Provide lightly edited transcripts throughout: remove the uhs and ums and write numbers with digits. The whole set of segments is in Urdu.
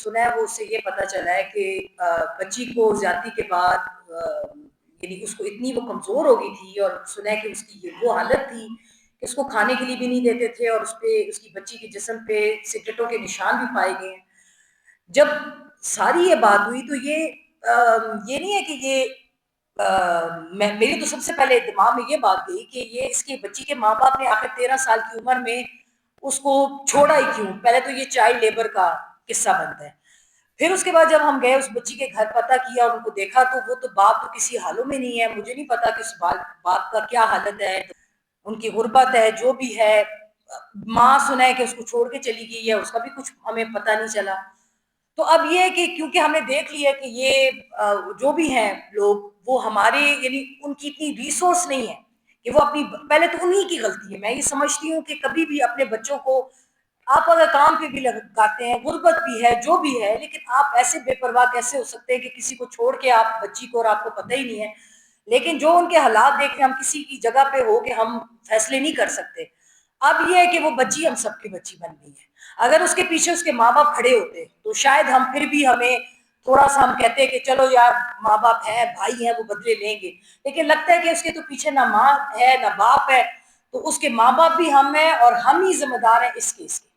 سنا ہے وہ اسے یہ پتا چلا ہے کہ بچی کو زیادتی کے بعد یعنی اس کو اتنی وہ کمزور ہو گئی تھی، اور سنا ہے کہ اس کی وہ حالت تھی کہ اس کو کھانے کے لیے بھی نہیں دیتے تھے، اور اس پہ اس کی بچی کے جسم پہ سگریٹوں کے نشان بھی پائے گئے ہیں۔ جب ساری یہ بات ہوئی تو یہ نہیں ہے کہ میری تو سب سے پہلے دماغ میں یہ بات گئی کہ یہ اس کی بچی کے ماں باپ نے آخر 13 سال کی عمر میں اس کو چھوڑا ہی کیوں؟ پہلے تو یہ چائلڈ لیبر کا قصہ بنتا ہے۔ پھر اس کے بعد جب ہم گئے اس بچی کے گھر پتہ کیا اور ان کو دیکھا تو وہ تو باپ تو کسی حالوں میں نہیں ہے، مجھے نہیں پتا کہ اس باپ کا کیا حالت ہے، ان کی غربت ہے جو بھی ہے۔ ماں سنا ہے کہ اس کو چھوڑ کے چلی گئی ہے، اس کا بھی کچھ ہمیں پتہ نہیں چلا۔ تو اب یہ ہے کہ کیونکہ ہم نے دیکھ لیا کہ یہ جو بھی ہیں لوگ وہ ہمارے یعنی ان کی اتنی ریسورس نہیں ہے کہ وہ اپنی، پہلے تو انہی کی غلطی ہے۔ میں یہ سمجھتی ہوں کہ کبھی بھی اپنے بچوں کو آپ اگر کام پہ بھی لگاتے ہیں، غربت بھی ہے جو بھی ہے، لیکن آپ ایسے بے پرواہ کیسے ہو سکتے ہیں کہ کسی کو چھوڑ کے آپ بچی کو، اور آپ کو پتہ ہی نہیں ہے۔ لیکن جو ان کے حالات دیکھ کے ہم کسی کی جگہ پہ ہو کے ہم فیصلے نہیں کر سکتے۔ اب یہ ہے کہ وہ بچی ہم سب کی بچی بن گئی ہے، اگر اس کے پیچھے اس کے ماں باپ کھڑے ہوتے تو شاید ہم پھر بھی ہمیں تھوڑا سا ہم کہتے کہ چلو یار ماں باپ ہیں، بھائی ہیں، وہ بدلے لیں گے، لیکن لگتا ہے کہ اس کے تو پیچھے نہ ماں ہے نہ باپ ہے، تو اس کے ماں باپ بھی ہم ہیں اور ہم ہی ذمہ دار ہیں اس کیس کے۔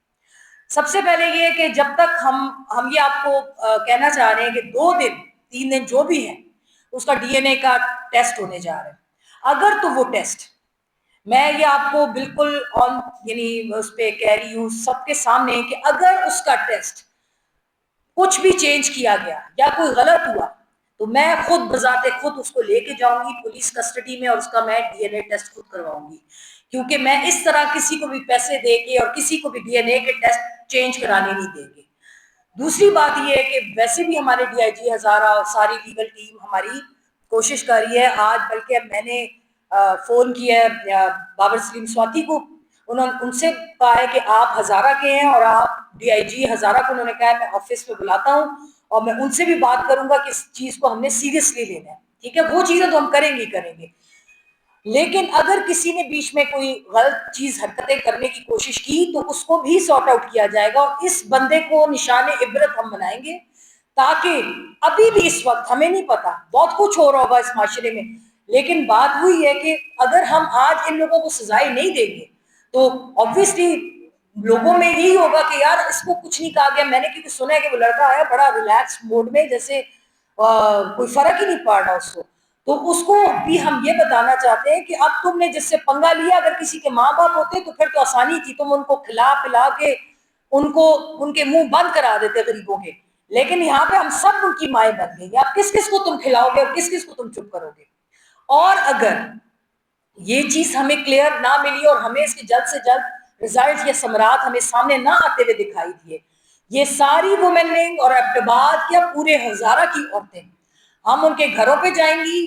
سب سے پہلے یہ کہ جب تک ہم یہ آپ کو کہنا چاہ رہے ہیں کہ 2 دن 3 دن جو بھی ہے اس کا ڈی این اے کا ٹیسٹ ہونے جا رہا ہے، اگر تو وہ ٹیسٹ میں یہ آپ کو بالکل آن یعنی اس پہ کہہ رہی ہوں سب کے سامنے کہ اگر اس کا ٹیسٹ کچھ بھی چینج کیا گیا یا کوئی غلط ہوا تو میں خود بذات خود اس کو لے کے جاؤں گی پولیس کسٹڈی میں اور اس کا میں ڈی این اے ٹیسٹ خود کرواؤں گی، کیونکہ میں اس طرح کسی کو بھی پیسے دے کے اور کسی کو بھی ڈی این اے کے ٹیسٹ چینج کرانے نہیں دیں گے۔ دوسری بات یہ ہے کہ ویسے بھی ہمارے ڈی آئی جی ہزارہ اور ساری لیگل ٹیم ہماری کوشش کر رہی ہے، آج بلکہ میں نے فون کیا ہے بابر سلیم سواتی کو، ان سے کہا ہے کہ آپ ہزارہ کے ہیں اور آپ ڈی آئی جی ہزارہ کو انہوں نے کہا ہے میں آفس میں بلاتا ہوں اور میں ان سے بھی بات کروں گا کہ اس چیز کو ہم نے سیریسلی لینا ہے، ٹھیک ہے؟ وہ چیزیں تو ہم کریں گے، لیکن اگر کسی نے بیچ میں کوئی غلط چیز حرکتیں کرنے کی کوشش کی تو اس کو بھی سارٹ آؤٹ کیا جائے گا، اور اس بندے کو نشان عبرت ہم بنائیں گے، تاکہ ابھی بھی اس وقت ہمیں نہیں پتا بہت کچھ ہو رہا ہوگا اس معاشرے میں، لیکن بات وہی ہے کہ اگر ہم آج ان لوگوں کو سزائیں نہیں دیں گے تو obviously لوگوں میں یہی ہوگا کہ یار اس کو کچھ نہیں کہا گیا۔ میں نے کیونکہ سنا ہے کہ وہ لڑکا آیا بڑا ریلیکس موڈ میں، جیسے کوئی فرق ہی نہیں پڑ رہا اس کو، تو اس کو بھی ہم یہ بتانا چاہتے ہیں کہ اب تم نے جس سے پنگا لیا، اگر کسی کے ماں باپ ہوتے تو پھر تو آسانی تھی، تم ان کو کھلا پلا کے ان کو ان کے منہ بند کرا دیتے غریبوں کے، لیکن یہاں پہ ہم سب ان کی مائیں بن گئی، اب کس کس کو تم کھلاؤ گے اور کس کس کو تم چپ کرو گے؟ اور اگر یہ چیز ہمیں کلیئر نہ ملی اور ہمیں اس کے جلد سے جلد رزلٹ یا ثمرات ہمیں سامنے نہ آتے ہوئے دکھائی دیے، یہ ساری وومن ونگ اور ایبٹباد کیا پورے ہزارہ کی عورتیں ہم ان کے گھروں پہ جائیں گی،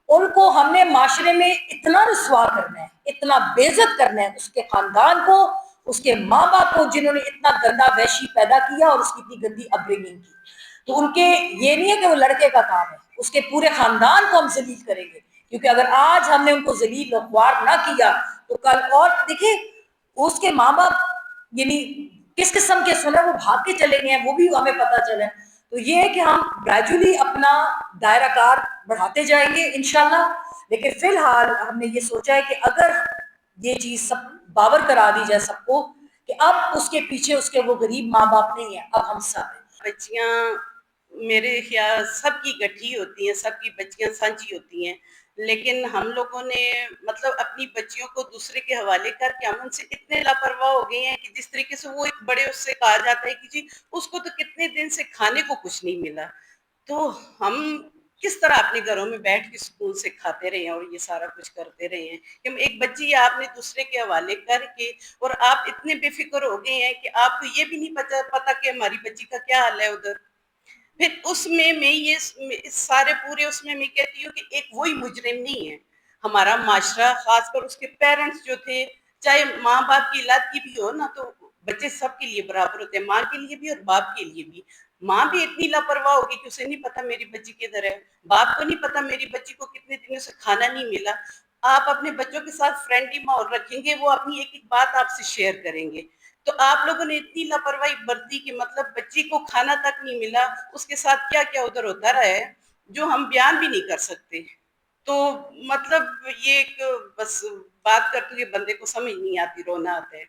ان کو ہم نے معاشرے میں اتنا رسوا کرنا ہے، اتنا بے عزت کرنا ہے، اس کے خاندان کو، اس کے ماں باپ کو جنہوں نے اتنا گندا وحشی پیدا کیا اور اس کی اتنی گندی اپبرنگنگ کی، تو ان کے یہ نہیں ہے کہ وہ لڑکے کا کام ہے، اس کے پورے خاندان کو ہم ذلیل کریں گے، کیونکہ اگر آج ہم نے ان کو ذلیل و خوار نہ کیا تو کل، اور دیکھیں اس کے ماں باپ یعنی کس قسم کے سنا وہ بھاگ کے چلے گئے ہیں وہ بھی ہمیں پتہ چلا ہے، تو یہ ہے کہ ہم گریجولی اپنا دائرہ کار بڑھاتے جائیں گے انشاءاللہ، لیکن فی الحال ہم نے یہ سوچا ہے کہ اگر یہ چیز سب باور کرا دی جائے سب کو کہ اب اس کے پیچھے اس کے وہ غریب ماں باپ نہیں ہیں، اب ہم سب ہیں۔ بچیاں میرے خیال سب کی گٹھی ہوتی ہیں، سب کی بچیاں سانجی ہوتی ہیں، لیکن ہم لوگوں نے مطلب اپنی بچیوں کو دوسرے کے حوالے کر کے ہم ان سے اتنے لاپرواہ ہو گئے ہیں کہ جس طریقے سے وہ ایک بڑے اس سے کہا جاتا ہے کہ جی اس کو تو کتنے دن سے کھانے کو کچھ نہیں ملا، تو ہم کس طرح اپنے گھروں میں بیٹھ کے سکون سے کھاتے رہے ہیں اور یہ سارا کچھ کرتے رہے ہیں کہ ایک بچی آپ نے دوسرے کے حوالے کر کے، اور آپ اتنے بے فکر ہو گئے ہیں کہ آپ کو یہ بھی نہیں پتا کہ ہماری بچی کا کیا حال ہے ادھر۔ پھر اس میں یہ سارے پورے اس میں کہتی ہوں کہ ایک وہی مجرم نہیں ہے، ہمارا معاشرہ، خاص کر اس کے پیرنٹس جو تھے، چاہے ماں باپ کی اولاد کی بھی ہو نا، تو بچے سب کے لیے برابر ہوتے ہیں، ماں کے لیے بھی اور باپ کے لیے بھی۔ ماں بھی اتنی لاپرواہ ہوگی کہ اسے نہیں پتا میری بچی کدھر ہے، باپ کو نہیں پتا میری بچی کو کتنے دنوں سے کھانا نہیں ملا۔ آپ اپنے بچوں کے ساتھ فرینڈلی ماحول رکھیں گے، وہ اپنی ایک ایک بات آپ سے شیئر کریں گے، تو آپ لوگوں نے اتنی لاپرواہی برتی کہ مطلب بچی کو کھانا تک نہیں ملا، اس کے ساتھ کیا کیا ادھر ہوتا رہا ہے جو ہم بیان بھی نہیں کر سکتے. تو مطلب یہ ایک بس بات کرتے ہوئے بندے کو سمجھ نہیں آتی، رونا آتا ہے.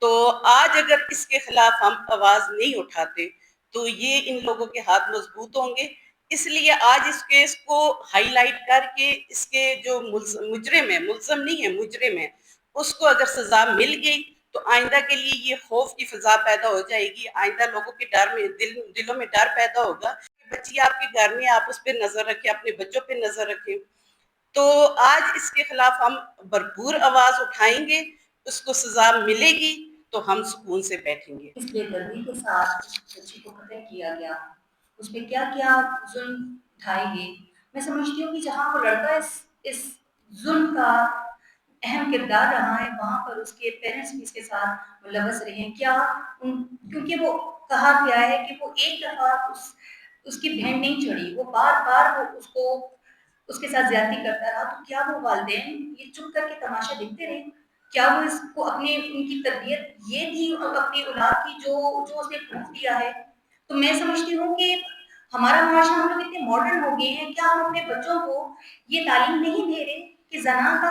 تو آج اگر اس کے خلاف ہم آواز نہیں اٹھاتے تو یہ ان لوگوں کے ہاتھ مضبوط ہوں گے. اس لیے آج اس کیس کو ہائی لائٹ کر کے اس کے جو مجرم ہے، ملزم نہیں ہے مجرم ہے، اس کو اگر سزا مل گئی تو آئندہ کے لیے یہ خوف کی فضا پیدا ہو جائے گی. آئندہ لوگوں کے دلوں میں ڈر پیدا ہوگا. بچی آپ کے گھر میں، آپ اس پہ نظر رکھیں، اپنے بچوں پہ نظر رکھیں. تو آج اس کے خلاف ہم بھرپور آواز اٹھائیں گے، اس کو سزا ملے گی تو ہم سکون سے بیٹھیں گے. اس بے دردی کے ساتھ بچی کو قتل کیا گیا، اس پہ کیا کیا ظلم اٹھائے گئے. میں سمجھتی ہوں کہ جہاں وہ لڑکا اس ظلم کا اہم کردار رہا ہے، وہاں پر اس کے پیرنٹس بھی اس کے ساتھ ملوث رہے ہیں. کیونکہ وہ کہا گیا ہے کہ وہ ایک دفعہ اس کی بہن نہیں چڑھی، وہ بار بار وہ اس کے ساتھ زیادتی کرتا رہا. تو کیا وہ والدین یہ چپ کر کے تماشا دیکھتے رہے؟ کیا وہ اس کو ان کی تربیت یہ تھی اپنی اولاد کی جو اس نے پروف دیا ہے؟ تو میں سمجھتی ہوں کہ ہمارا معاشرہ، ہم لوگ اتنے ماڈرن ہو گئے ہیں، کیا ہم اپنے بچوں کو یہ تعلیم نہیں دے رہے کہ زنا کا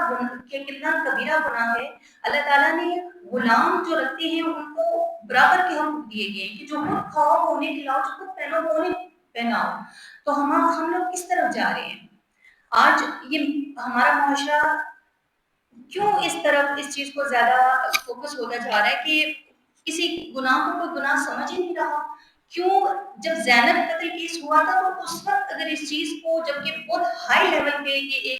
کتنا کبیرہ گناہ ہے؟ اللہ تعالیٰ نے غلام جو رکھتے ہیں ان کو برابر کے حقوق دیے گئے ہیں کہ جو خود کھاؤ انہیں کھلاؤ، جو خود پہنو وہ انہیں پہناؤ. تو ہم لوگ کس طرف جا رہے ہیں؟ آج یہ ہمارا معاشرہ کیوں اس طرف اس چیز کو زیادہ فوکس ہوتا جا رہا ہے کہ کسی گناہ کو کوئی گناہ سمجھ ہی نہیں رہا؟ کیوں جب زینب قتل کیس ہوا تھا تو اس وقت اگر اس چیز کو، جبکہ بہت ہائی لیول پہ یہ ایک